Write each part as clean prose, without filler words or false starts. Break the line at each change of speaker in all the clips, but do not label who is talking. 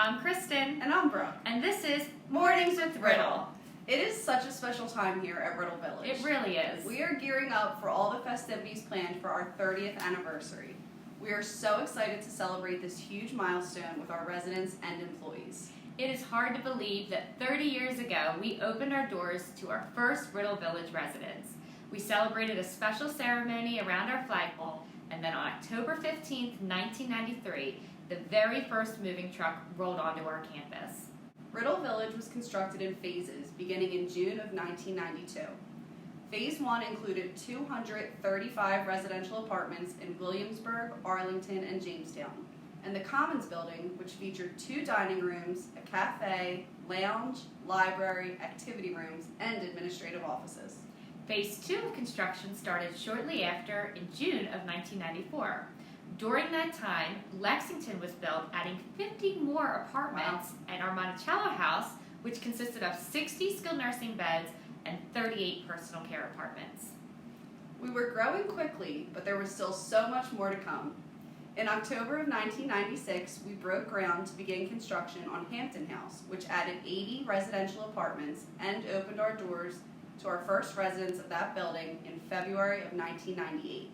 I'm Kristen.
And I'm Brooke.
And this is Mornings with Riddle.
It is such a special time here at Riddle Village.
It really is.
We are gearing up for all the festivities planned for our 30th anniversary. We are so excited to celebrate this huge milestone with our residents and employees.
It is hard to believe that 30 years ago, we opened our doors to our first Riddle Village residents. We celebrated a special ceremony around our flagpole, and then on October 15th, 1993, the very first moving truck rolled onto our campus.
Riddle Village was constructed in phases beginning in June of 1992. Phase 1 included 235 residential apartments in Williamsburg, Arlington, and Jamestown, and the Commons building, which featured 2 dining rooms, a cafe, lounge, library, activity rooms, and administrative offices.
Phase 2 of construction started shortly after in June of 1994. During that time, Lexington was built, adding 50 more apartments, and our Monticello house, which consisted of 60 skilled nursing beds and 38 personal care apartments.
We were growing quickly, but there was still so much more to come. In October of 1996, we broke ground to begin construction on Hampton House, which added 80 residential apartments and opened our doors to our first residents of that building in February of 1998.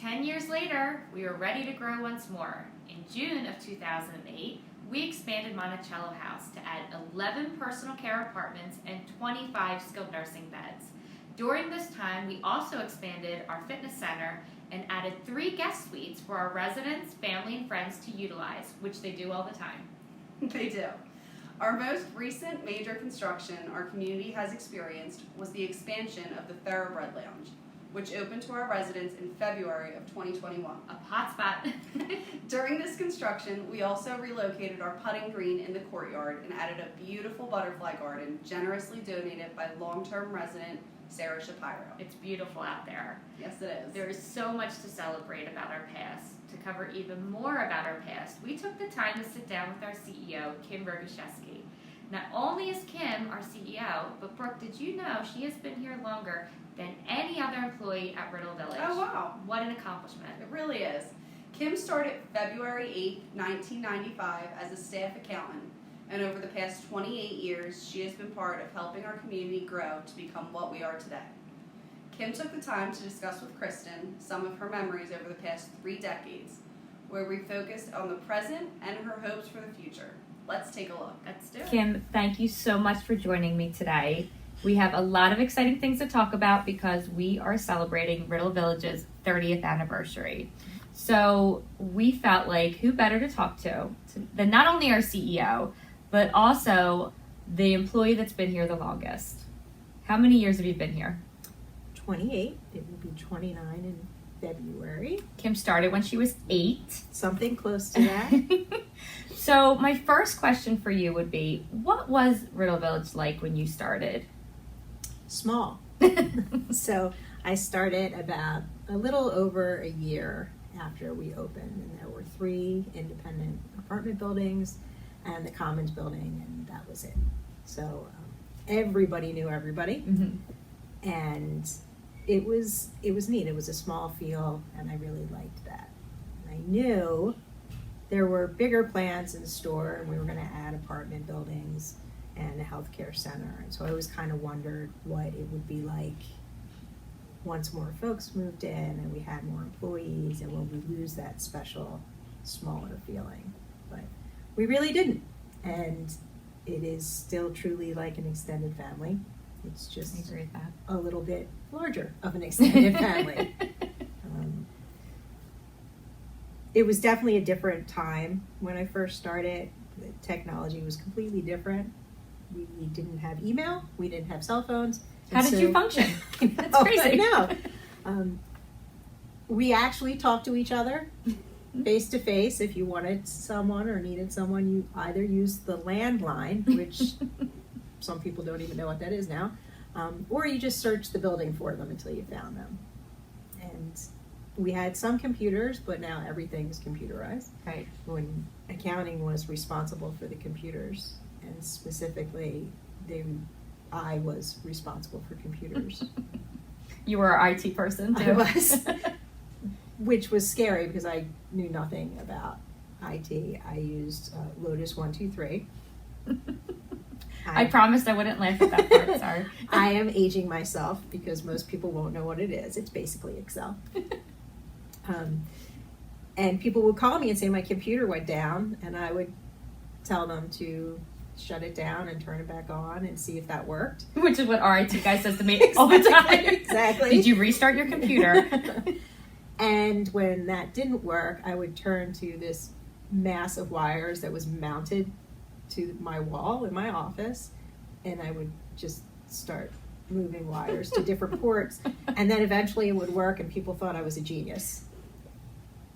10 years later, we were ready to grow once more. In June of 2008, we expanded Monticello House to add 11 personal care apartments and 25 skilled nursing beds. During this time, we also expanded our fitness center and added 3 guest suites for our residents, family, and friends to utilize, which they do all the time.
They do. Our most recent major construction our community has experienced was the expansion of the Thoroughbred Lounge, which opened to our residents in February of 2021.
A hot spot.
During this construction, we also relocated our putting green in the courtyard and added a beautiful butterfly garden generously donated by long-term resident Sarah Shapiro.
It's beautiful out there.
Yes, it is.
There is so much to celebrate about our past. To cover even more about our past, we took the time to sit down with our CEO, Kim Roguszewski. Not only is Kim our CEO, but Brooke, did you know she has been here longer than any other employee at Riddle Village?
Oh, wow.
What an accomplishment.
It really is. Kim started February 8, 1995 as a staff accountant, and over the past 28 years, she has been part of helping our community grow to become what we are today. Kim took the time to discuss with Kristen some of her memories over the past 3 decades, where we focused on the present and her hopes for the future. Let's take a look.
Let's do it.
Kim, thank you so much for joining me today. We have a lot of exciting things to talk about because we are celebrating Riddle Village's 30th anniversary. So we felt like who better to talk to than not only our CEO, but also the employee that's been here the longest. How many years have you been here?
28. It will be 29 in February.
Kim started when she was 8.
Something close to that.
So my first question for you would be, what was Riddle Village like when you started?
Small. So I started about a little over a year after we opened, and there were 3 independent apartment buildings and the Commons building, and that was it. So everybody knew everybody, and it was neat. It was a small feel, and I really liked that. And I knew there were bigger plans in store, and we were going to add apartment buildings and a healthcare center. And so I always kind of wondered what it would be like once more folks moved in and we had more employees, and will we lose that special, smaller feeling? But we really didn't. And it is still truly like an extended family. It's just
I agree with that.
a little bit larger of an extended family. It was definitely a different time when I first started. The technology was completely different. We didn't have email. We didn't have cell phones.
How did you function? That's crazy.
I know. We actually talked to each other face to face. If you wanted someone or needed someone, you either used the landline, which some people don't even know what that is now, or you just searched the building for them until you found them. And we had some computers, but now everything's computerized.
Right.
When accounting was responsible for the computers, and specifically, I was responsible for computers.
You were an IT person too.
I was, which was scary because I knew nothing about IT, I used Lotus 123.
I promised I wouldn't laugh at that part, sorry.
I am aging myself because most people won't know what it is. It's basically Excel. And people would call me and say my computer went down, and I would tell them to shut it down and turn it back on and see if that worked.
Which is what our IT guy says to me all the time.
Exactly.
Did you restart your computer?
And when that didn't work, I would turn to this mass of wires that was mounted to my wall in my office, and I would just start moving wires to different ports, and then eventually it would work, and people thought I was a genius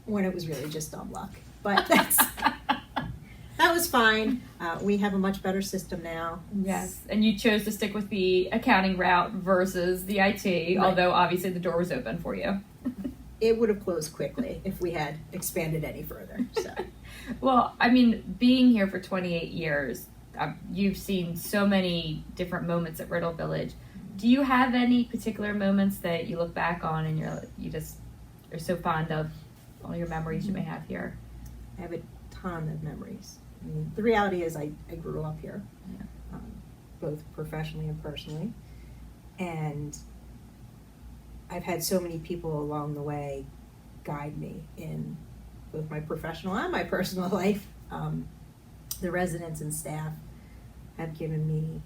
when it was really just dumb luck. But that was fine. We have a much better system now.
Yes, and you chose to stick with the accounting route versus the IT,
Right.
although obviously the door was open for you.
It would have closed quickly if we had expanded any further. So.
Well, I mean, being here for 28 years, you've seen so many different moments at Riddle Village. Do you have any particular moments that you look back on and you're so fond of all your memories you may have here?
I have a ton of memories. I mean, the reality is I grew up here,
Yeah.
both professionally and personally. And I've had so many people along the way guide me in both my professional and my personal life. The residents and staff have given me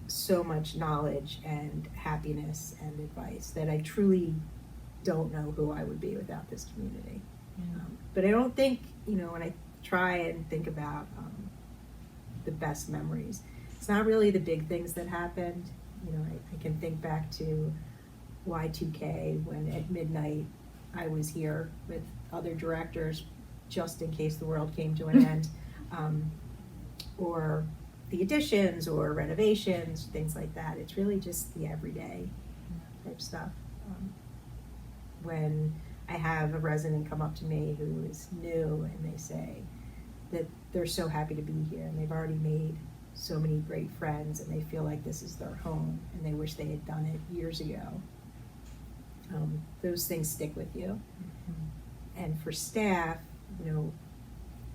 so much knowledge and happiness and advice that I truly don't know who I would be without this community. But I don't think, when I try and think about the best memories, it's not really the big things that happened. I can think back to Y2K when at midnight I was here with other directors just in case the world came to an end, or the additions or renovations, things like that. It's really just the everyday type stuff. When I have a resident come up to me who is new and they say that they're so happy to be here and they've already made so many great friends and they feel like this is their home and they wish they had done it years ago. Those things stick with you. Mm-hmm. And for staff,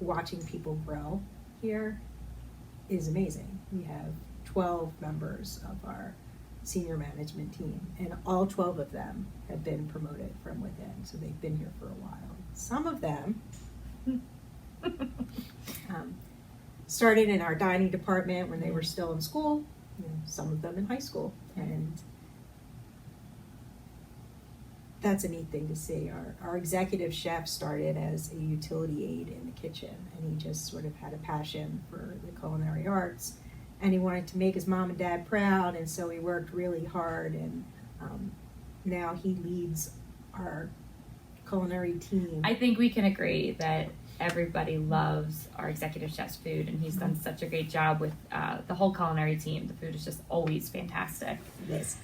watching people grow here is amazing. We have 12 members of our senior management team, and all 12 of them have been promoted from within, so they've been here for a while. Some of them started in our dining department when they were still in school, some of them in high school, and that's a neat thing to see. Our executive chef started as a utility aide in the kitchen, and he just sort of had a passion for the culinary arts, and he wanted to make his mom and dad proud, and so he worked really hard, and now he leads our culinary team.
I think we can agree that everybody loves our executive chef's food, and he's done such a great job with the whole culinary team. The food is just always fantastic.
Yes.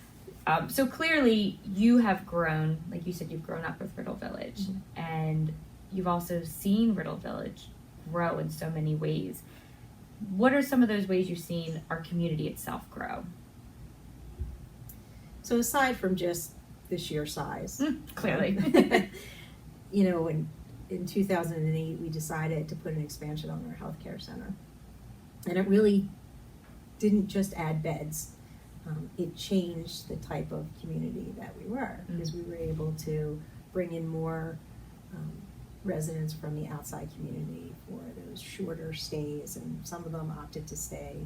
So clearly you have grown, like you said, you've grown up with Riddle Village, and you've also seen Riddle Village grow in so many ways. What are some of those ways you've seen our community itself grow?
So aside from just the sheer size.
Clearly.
In 2008, we decided to put an expansion on our healthcare center. And it really didn't just add beds. It changed the type of community that we were, because we were able to bring in more residents from the outside community for those shorter stays, and some of them opted to stay,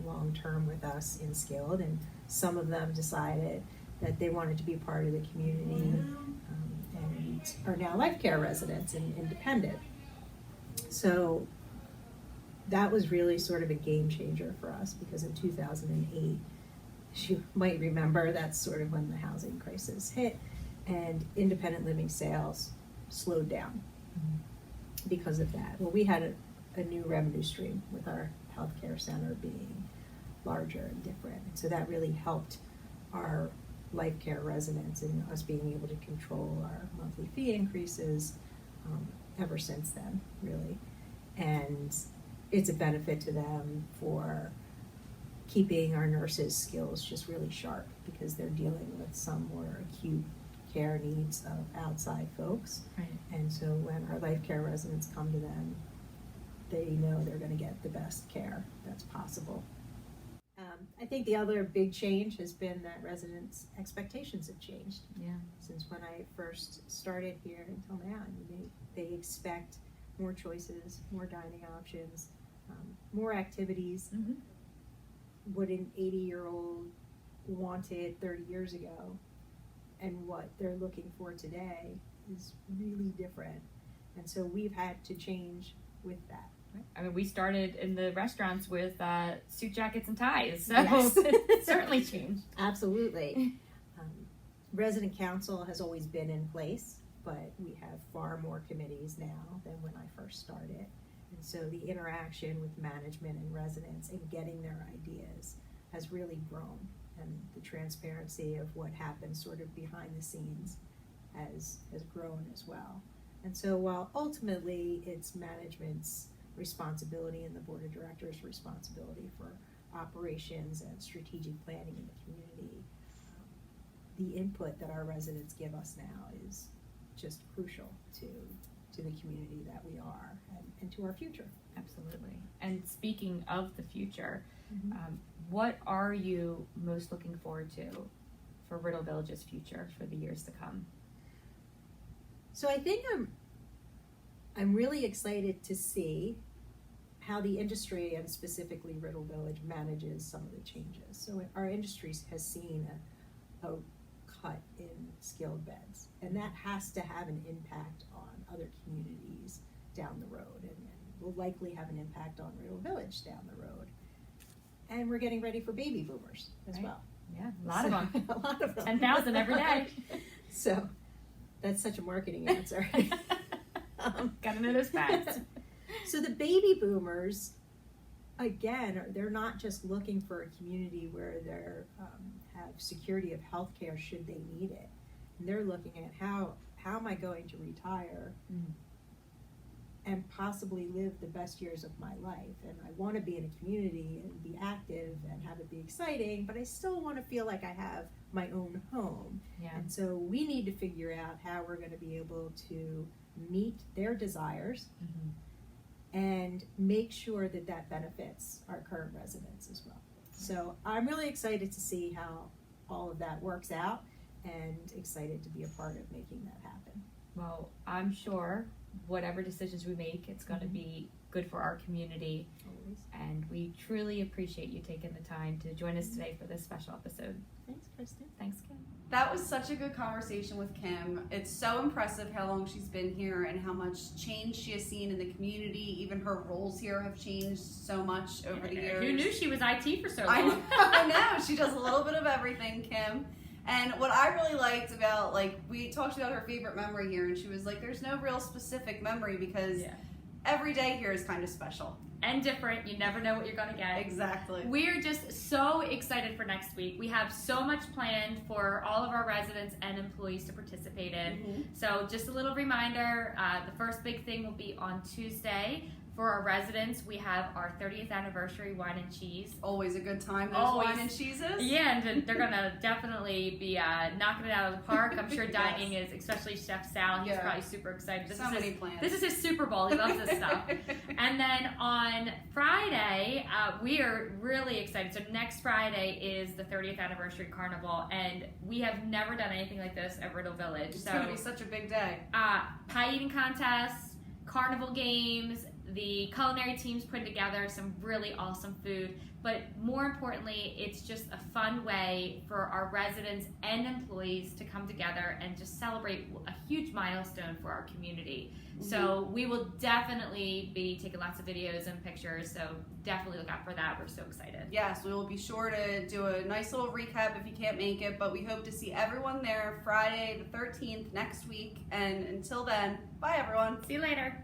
long term with us in Skilled, and some of them decided that they wanted to be part of the community and are now life care residents and independent. So that was really sort of a game changer for us, because in 2008, as you might remember, that's sort of when the housing crisis hit, and independent living sales slowed down because of that. Well, we had a new revenue stream with our healthcare center being larger and different, and so that really helped our life care residents and us being able to control our monthly fee increases ever since then, really. And it's a benefit to them for keeping our nurses' skills just really sharp, because they're dealing with some more acute care needs of outside folks.
Right.
And so when our life care residents come to them, they know they're going to get the best care that's possible. I think the other big change has been that residents' expectations have changed.
Yeah.
Since when I first started here until now. I mean, they expect more choices, more dining options, more activities.
Mm-hmm.
What an 80-year-old wanted 30 years ago and what they're looking for today is really different. And so we've had to change with that.
I mean, we started in the restaurants with suit jackets and ties, so
Yes.
it's certainly changed.
Absolutely. Resident council has always been in place, but we have far more committees now than when I first started. And so the interaction with management and residents and getting their ideas has really grown. And the transparency of what happens sort of behind the scenes has grown as well. And so while ultimately it's management's responsibility and the board of directors' responsibility for operations and strategic planning in the community, the input that our residents give us now is just crucial to the community that we are and to our future.
Absolutely. And speaking of the future,
Mm-hmm.
what are you most looking forward to for Riddle Village's future for the years to come?
So I think I'm really excited to see how the industry and specifically Riddle Village manages some of the changes. So our industry has seen a cut in skilled beds, and that has to have an impact on other communities down the road, and will likely have an impact on Riddle Village down the road. And we're getting ready for baby boomers as
Right.
well.
Yeah, a lot of them.
A lot of them.
10,000 every day.
So that's such a marketing answer.
Gotta know those facts.
So the baby boomers, again, they're not just looking for a community where they have security of health care should they need it. And they're looking at how am I going to retire and possibly live the best years of my life. And I want to be in a community and be active and have it be exciting, but I still want to feel like I have my own home.
Yeah.
And so we need to figure out how we're going to be able to meet their desires and make sure that that benefits our current residents as well. So I'm really excited to see how all of that works out and excited to be a part of making that happen.
Well, I'm sure whatever decisions we make, it's going to be good for our community.
Always.
And we truly appreciate you taking the time to join us today for this special episode.
Thanks, Kristen.
Thanks, Kim.
That was such a good conversation with Kim. It's so impressive how long she's been here and how much change she has seen in the community. Even her roles here have changed so much over the years.
Who knew she was IT for so
I
long?
know. She does a little bit of everything, Kim. And what I really liked about, we talked about her favorite memory here, and she was like, there's no real specific memory because every day here is kind of special.
And different. You never know what you're going to get.
Exactly.
We're just so excited for next week. We have so much planned for all of our residents and employees to participate in. So just a little reminder, the first big thing will be on Tuesday. For our residents, we have our 30th anniversary wine and cheese.
Always a good time, those
Always.
wine and cheeses.
Yeah, and they're going to definitely be knocking it out of the park. I'm sure dining is, especially Chef Sal, he's probably super excited. This is
many plans.
This is his Super Bowl. He loves this stuff. And then on Friday, we are really excited. So next Friday is the 30th anniversary carnival, and we have never done anything like this at Riddle Village.
It's going to be such a big day.
Pie eating contests, carnival games, the culinary team's putting together some really awesome food, but more importantly, it's just a fun way for our residents and employees to come together and just celebrate a huge milestone for our community. So we will definitely be taking lots of videos and pictures, so definitely look out for that. We're so excited.
Yes, we will be sure to do a nice little recap if you can't make it, but we hope to see everyone there Friday the 13th next week, and until then, bye everyone.
See you later.